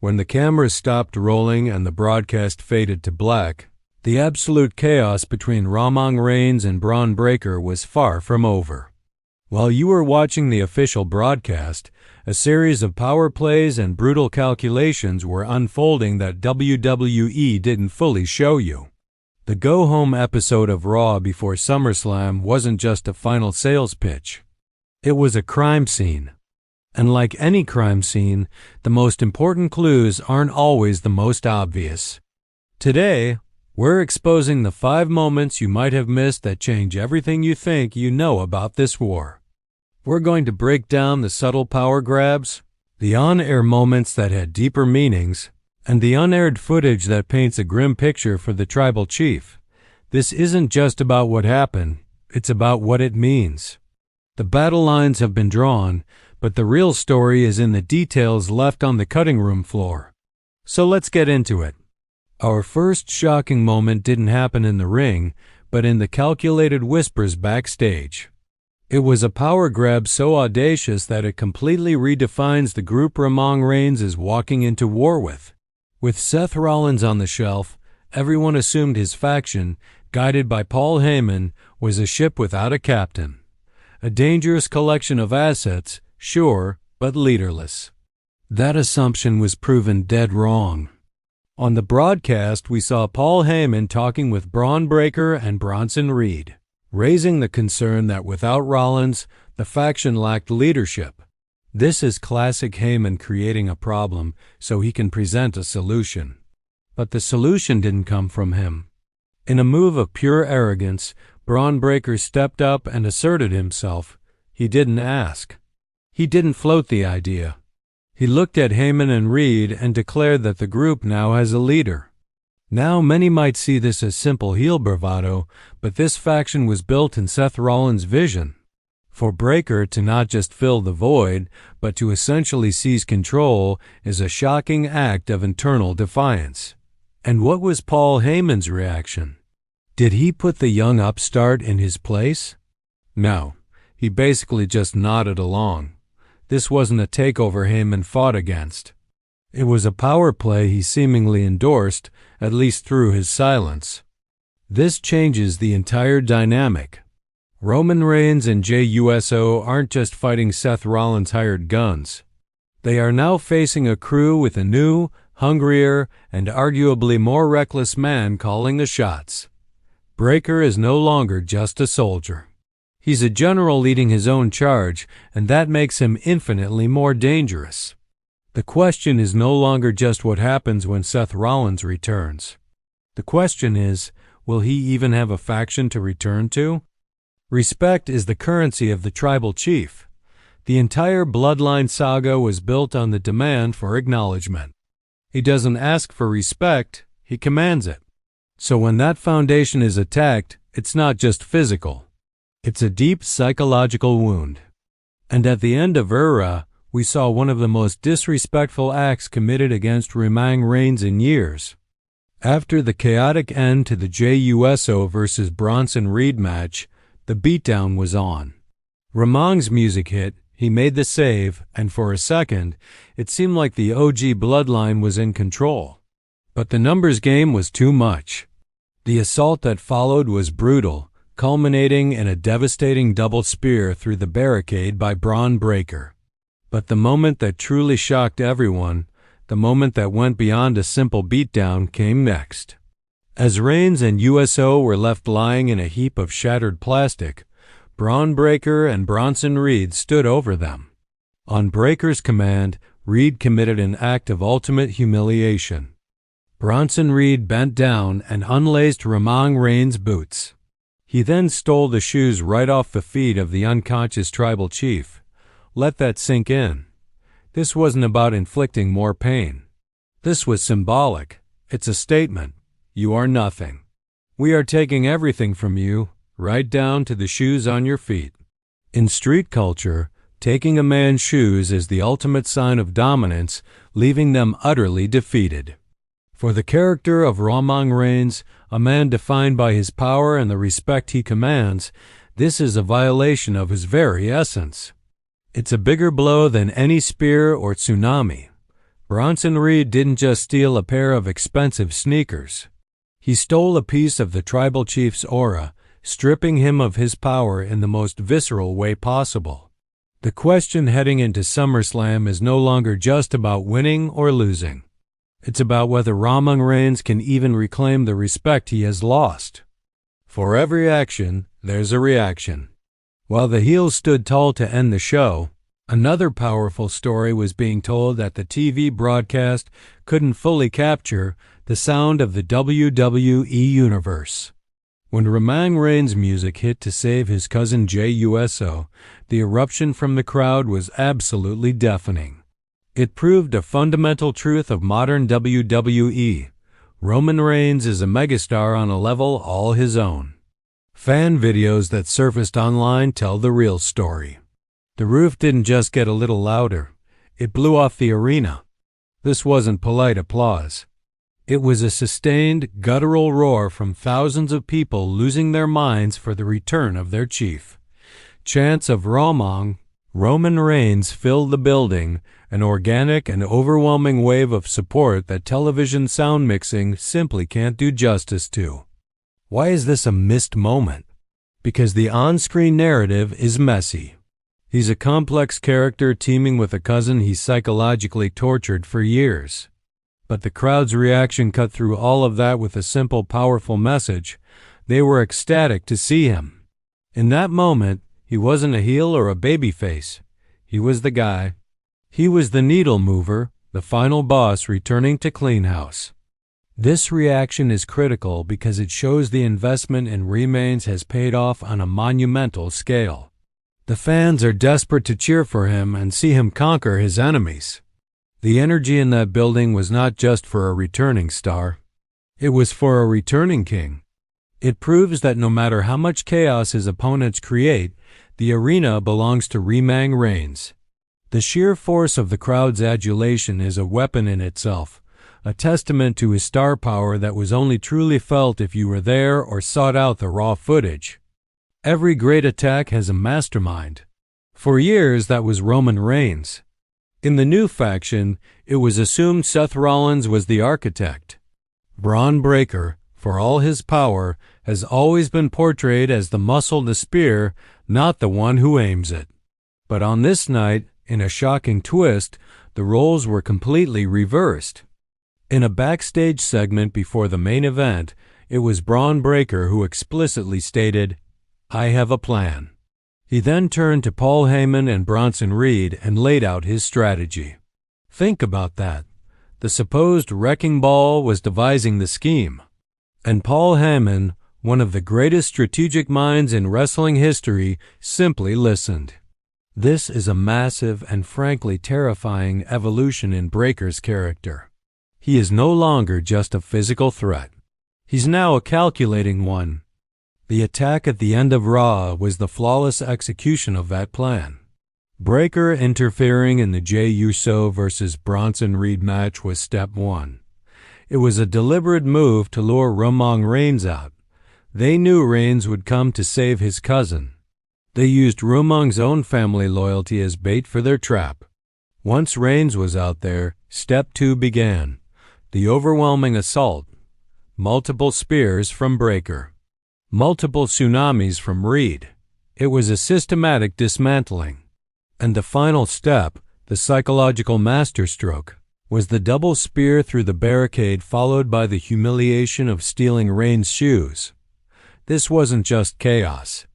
When the cameras stopped rolling and the broadcast faded to black, the absolute chaos between Roman Reigns and Bron Breakker was far from over. While you were watching the official broadcast, a series of power plays and brutal calculations were unfolding that WWE didn't fully show you. The go-home episode of Raw before SummerSlam wasn't just a final sales pitch. It was a crime scene. And like any crime scene, the most important clues aren't always the most obvious. Today, we're exposing the 5 moments you might have missed that change everything you think you know about this war. We're going to break down the subtle power grabs, the on-air moments that had deeper meanings, and the unaired footage that paints a grim picture for the tribal chief. This isn't just about what happened, it's about what it means. The battle lines have been drawn, but the real story is in the details left on the cutting room floor. So let's get into it. Our first shocking moment didn't happen in the ring, but in the calculated whispers backstage. It was a power grab so audacious that it completely redefines the group Roman Reigns is walking into war with. With Seth Rollins on the shelf, everyone assumed his faction, guided by Paul Heyman, was a ship without a captain. A dangerous collection of assets, sure, but leaderless. That assumption was proven dead wrong. On the broadcast, we saw Paul Heyman talking with Bron Breakker and Bronson Reed, raising the concern that without Rollins, the faction lacked leadership. This is classic Heyman creating a problem so he can present a solution. But the solution didn't come from him. In a move of pure arrogance, Bron Breakker stepped up and asserted himself. He didn't ask. He didn't float the idea. He looked at Heyman and Reed and declared that the group now has a leader. Now many might see this as simple heel bravado, but this faction was built in Seth Rollins' vision. For Breakker to not just fill the void, but to essentially seize control is a shocking act of internal defiance. And what was Paul Heyman's reaction? Did he put the young upstart in his place? No, he basically just nodded along. This wasn't a takeover Heyman fought against. It was a power play he seemingly endorsed, at least through his silence. This changes the entire dynamic. Roman Reigns and Jey Uso aren't just fighting Seth Rollins' hired guns. They are now facing a crew with a new, hungrier, and arguably more reckless man calling the shots. Breakker is no longer just a soldier. He's a general leading his own charge, and that makes him infinitely more dangerous. The question is no longer just what happens when Seth Rollins returns. The question is, will he even have a faction to return to? Respect is the currency of the tribal chief. The entire bloodline saga was built on the demand for acknowledgement. He doesn't ask for respect, he commands it. So when that foundation is attacked, it's not just physical. It's a deep psychological wound. And at the end of Era, we saw one of the most disrespectful acts committed against Roman Reigns in years. After the chaotic end to the Jey Uso versus Bronson Reed match, the beatdown was on. Roman's music hit, he made the save, and for a second, it seemed like the OG bloodline was in control. But the numbers game was too much. The assault that followed was brutal, culminating in a devastating double spear through the barricade by Bron Breakker. But the moment that truly shocked everyone, the moment that went beyond a simple beatdown, came next. As Reigns and Uso were left lying in a heap of shattered plastic, Bron Breakker and Bronson Reed stood over them. On Breakker's command, Reed committed an act of ultimate humiliation. Bronson Reed bent down and unlaced Roman Reigns' boots. He then stole the shoes right off the feet of the unconscious tribal chief. Let that sink in. This wasn't about inflicting more pain. This was symbolic. It's a statement. You are nothing. We are taking everything from you, right down to the shoes on your feet. In street culture, taking a man's shoes is the ultimate sign of dominance, leaving them utterly defeated. For the character of Roman Reigns, a man defined by his power and the respect he commands, this is a violation of his very essence. It's a bigger blow than any spear or tsunami. Bronson Reed didn't just steal a pair of expensive sneakers. He stole a piece of the tribal chief's aura, stripping him of his power in the most visceral way possible. The question heading into SummerSlam is no longer just about winning or losing. It's about whether Roman Reigns can even reclaim the respect he has lost. For every action, there's a reaction. While the heels stood tall to end the show, another powerful story was being told that the TV broadcast couldn't fully capture the sound of the WWE Universe. When Roman Reigns' music hit to save his cousin Jey Uso, the eruption from the crowd was absolutely deafening. It proved a fundamental truth of modern WWE. Roman Reigns is a megastar on a level all his own. Fan videos that surfaced online tell the real story. The roof didn't just get a little louder, it blew off the arena. This wasn't polite applause. It was a sustained, guttural roar from thousands of people losing their minds for the return of their chief. Chants of Roman Reigns filled the building, an organic and overwhelming wave of support that television sound mixing simply can't do justice to. Why is this a missed moment? Because the on-screen narrative is messy. He's a complex character teeming with a cousin he psychologically tortured for years. But the crowd's reaction cut through all of that with a simple, powerful message. They were ecstatic to see him. In that moment, he wasn't a heel or a babyface. He was the guy. He was the needle mover, the final boss returning to clean house. This reaction is critical because it shows the investment in Reigns has paid off on a monumental scale. The fans are desperate to cheer for him and see him conquer his enemies. The energy in that building was not just for a returning star. It was for a returning king. It proves that no matter how much chaos his opponents create, the arena belongs to Roman Reigns. The sheer force of the crowd's adulation is a weapon in itself, a testament to his star power that was only truly felt if you were there or sought out the raw footage. Every great attack has a mastermind. For years, that was Roman Reigns. In the new faction, it was assumed Seth Rollins was the architect. Bron Breakker, for all his power, has always been portrayed as the muscle to spear, not the one who aims it. But on this night, in a shocking twist, the roles were completely reversed. In a backstage segment before the main event, it was Bron Breakker who explicitly stated, "I have a plan." He then turned to Paul Heyman and Bronson Reed and laid out his strategy. Think about that. The supposed wrecking ball was devising the scheme. And Paul Heyman, one of the greatest strategic minds in wrestling history, simply listened. This is a massive and frankly terrifying evolution in Breakker's character. He is no longer just a physical threat. He's now a calculating one. The attack at the end of Raw was the flawless execution of that plan. Breakker interfering in the Jey Uso versus Bronson Reed match was step one. It was a deliberate move to lure Roman Reigns out. They knew Reigns would come to save his cousin. They used Roman's own family loyalty as bait for their trap. Once Reigns was out there, step two began. The overwhelming assault. Multiple spears from Breakker. Multiple tsunamis from Reed. It was a systematic dismantling. And the final step, the psychological masterstroke, was the double spear through the barricade followed by the humiliation of stealing Reigns' shoes. This wasn't just chaos.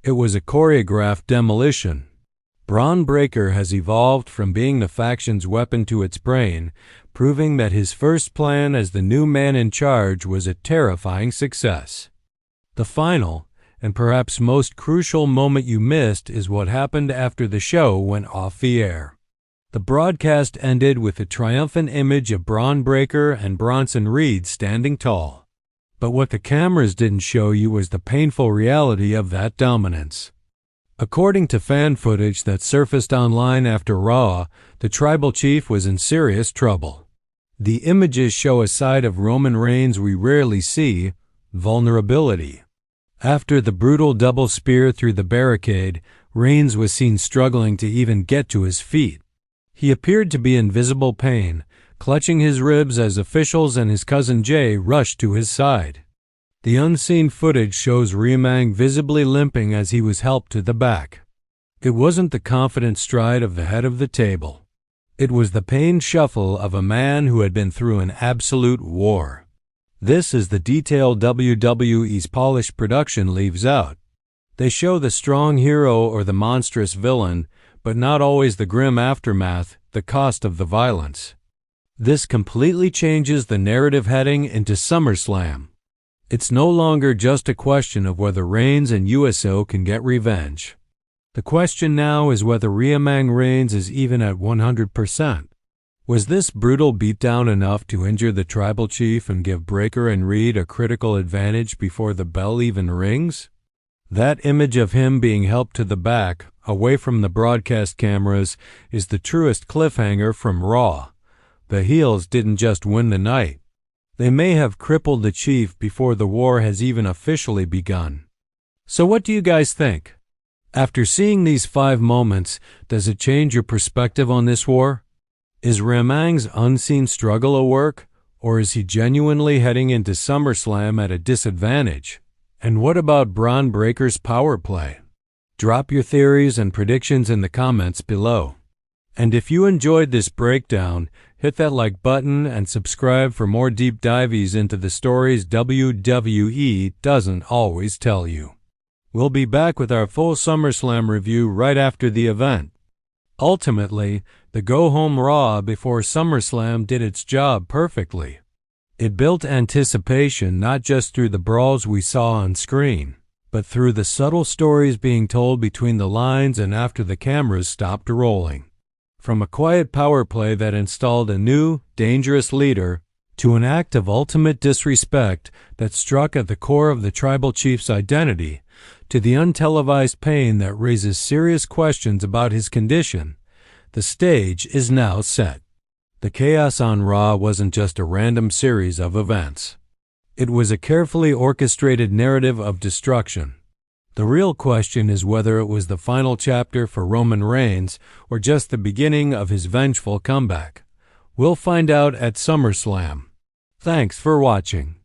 It was a choreographed demolition. Bron Breakker has evolved from being the faction's weapon to its brain, proving that his first plan as the new man in charge was a terrifying success. The final, and perhaps most crucial moment you missed is what happened after the show went off the air. The broadcast ended with a triumphant image of Bron Breakker and Bronson Reed standing tall. But what the cameras didn't show you was the painful reality of that dominance. According to fan footage that surfaced online after Raw, the tribal chief was in serious trouble. The images show a side of Roman Reigns we rarely see, vulnerability. After the brutal double spear through the barricade, Reigns was seen struggling to even get to his feet. He appeared to be in visible pain, clutching his ribs as officials and his cousin Jay rushed to his side. The unseen footage shows Ryumang visibly limping as he was helped to the back. It wasn't the confident stride of the head of the table. It was the pained shuffle of a man who had been through an absolute war. This is the detail WWE's polished production leaves out. They show the strong hero or the monstrous villain, but not always the grim aftermath, the cost of the violence. This completely changes the narrative heading into SummerSlam. It's no longer just a question of whether Reigns and USO can get revenge. The question now is whether Ryumang Reigns is even at 100%. Was this brutal beatdown enough to injure the tribal chief and give Breakker and Reed a critical advantage before the bell even rings? That image of him being helped to the back, away from the broadcast cameras, is the truest cliffhanger from Raw. The heels didn't just win the night. They may have crippled the chief before the war has even officially begun. So what do you guys think? After seeing these 5 moments, does it change your perspective on this war? Is Ryumang's unseen struggle a work, or is he genuinely heading into SummerSlam at a disadvantage? And what about Bron Breakker's power play? Drop your theories and predictions in the comments below. And if you enjoyed this breakdown, hit that like button and subscribe for more deep dives into the stories WWE doesn't always tell you. We'll be back with our full SummerSlam review right after the event. Ultimately, the go-home Raw before SummerSlam did its job perfectly. It built anticipation not just through the brawls we saw on screen, but through the subtle stories being told between the lines and after the cameras stopped rolling. From a quiet power play that installed a new, dangerous leader, to an act of ultimate disrespect that struck at the core of the tribal chief's identity, to the untelevised pain that raises serious questions about his condition, the stage is now set. The chaos on Raw wasn't just a random series of events. It was a carefully orchestrated narrative of destruction. The real question is whether it was the final chapter for Roman Reigns or just the beginning of his vengeful comeback. We'll find out at SummerSlam. Thanks for watching.